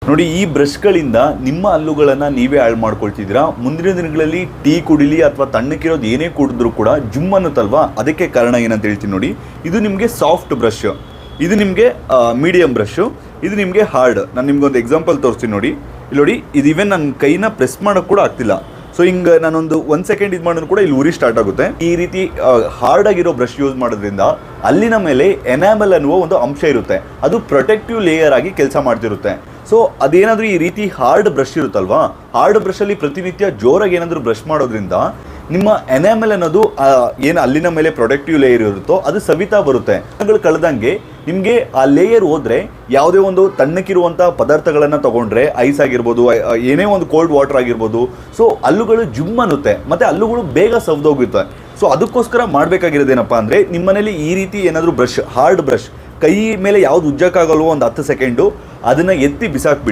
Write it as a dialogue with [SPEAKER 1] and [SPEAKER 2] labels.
[SPEAKER 1] ನೋಡಿ, ಈ ಬ್ರಷ್ಗಳಿಂದ ನಿಮ್ಮ ಹಲ್ಲುಗಳನ್ನು ನೀವೇ ಹಾಳು ಮಾಡ್ಕೊಳ್ತಿದ್ದೀರಾ. ಮುಂದಿನ ದಿನಗಳಲ್ಲಿ ಟೀ ಕುಡಿಲಿ ಅಥವಾ ತಣ್ಣಕ್ಕಿರೋದು ಏನೇ ಕುಡಿದ್ರೂ ಕೂಡ ಜುಮ್ ಅನ್ನುತ್ತಲ್ವಾ, ಅದಕ್ಕೆ ಕಾರಣ ಏನಂತ ಹೇಳ್ತೀನಿ ನೋಡಿ. ಇದು ನಿಮಗೆ ಸಾಫ್ಟ್ ಬ್ರಷ್, ಇದು ನಿಮಗೆ ಮೀಡಿಯಂ ಬ್ರಷು, ಇದು ನಿಮಗೆ ಹಾರ್ಡ್. ನಾನು ನಿಮ್ಗೊಂದು ಎಕ್ಸಾಂಪಲ್ ತೋರಿಸ್ತೀನಿ ನೋಡಿ. ಇಲ್ಲಿ ನೋಡಿ, ಇದು ಇವನ್ ನನ್ನ ಕೈನ ಪ್ರೆಸ್ ಮಾಡೋಕ್ಕೆ ಕೂಡ ಆಗ್ತಿಲ್ಲ. ಸೊ ಹಿಂಗೆ ನಾನೊಂದು 1 ಸೆಕೆಂಡ್ ಇದು ಮಾಡಿದ್ರು ಕೂಡ ಇಲ್ಲಿ ಉರಿ ಸ್ಟಾರ್ಟ್ ಆಗುತ್ತೆ. ಈ ರೀತಿ ಹಾರ್ಡ್ ಆಗಿರೋ ಬ್ರಷ್ ಯೂಸ್ ಮಾಡೋದ್ರಿಂದ ಅಲ್ಲಿನ ಮೇಲೆ ಎನಾಮಲ್ ಅನ್ನುವ ಒಂದು ಅಂಶ ಇರುತ್ತೆ, ಅದು ಪ್ರೊಟೆಕ್ಟಿವ್ ಲೇಯರ್ ಆಗಿ ಕೆಲಸ ಮಾಡ್ತಿರುತ್ತೆ. ಸೊ ಅದೇನಾದರೂ ಈ ರೀತಿ ಹಾರ್ಡ್ ಬ್ರಷ್ ಇರುತ್ತಲ್ವಾ, ಹಾರ್ಡ್ ಬ್ರಷಲ್ಲಿ ಪ್ರತಿನಿತ್ಯ ಜೋರಾಗಿ ಏನಾದರೂ ಬ್ರಷ್ ಮಾಡೋದ್ರಿಂದ ನಿಮ್ಮ ಎನಾಮಲ್ ಅನ್ನೋದು ಏನು ಅಲ್ಲಿನ ಮೇಲೆ ಪ್ರೊಟೆಕ್ಟಿವ್ ಲೇಯರ್ ಇರುತ್ತೋ ಅದು ಸವಿತಾ ಬರುತ್ತೆ. ಕಳೆದಂಗೆ ನಿಮಗೆ ಆ ಲೇಯರ್ ಹೋದರೆ ಯಾವುದೇ ಒಂದು ತಣ್ಣಕ್ಕಿರುವಂಥ ಪದಾರ್ಥಗಳನ್ನು ತೊಗೊಂಡ್ರೆ, ಐಸ್ ಆಗಿರ್ಬೋದು, ಏನೇ ಒಂದು ಕೋಲ್ಡ್ ವಾಟರ್ ಆಗಿರ್ಬೋದು, ಸೊ ಹಲ್ಲುಗಳು ಜುಮ್ ಅನ್ನುತ್ತೆ ಮತ್ತು ಹಲ್ಲುಗಳು ಬೇಗ ಸವ್ದೋಗುತ್ತೆ. ಸೊ ಅದಕ್ಕೋಸ್ಕರ ಮಾಡಬೇಕಾಗಿರೋದೇನಪ್ಪ ಅಂದರೆ, ನಿಮ್ಮ ಮನೇಲಿ ಈ ರೀತಿ ಏನಾದರೂ ಬ್ರಷ್, ಹಾರ್ಡ್ ಬ್ರಷ್ ಕೈ ಮೇಲೆ ಯಾವ್ದು ಉಜ್ಜಕ್ಕಾಗಲ್ವೋ ಒಂದು 10 ಸೆಕೆಂಡು ಅದನ್ನು ಎತ್ತಿ ಬಿಸಾಕ್ಬಿಟ್ಟು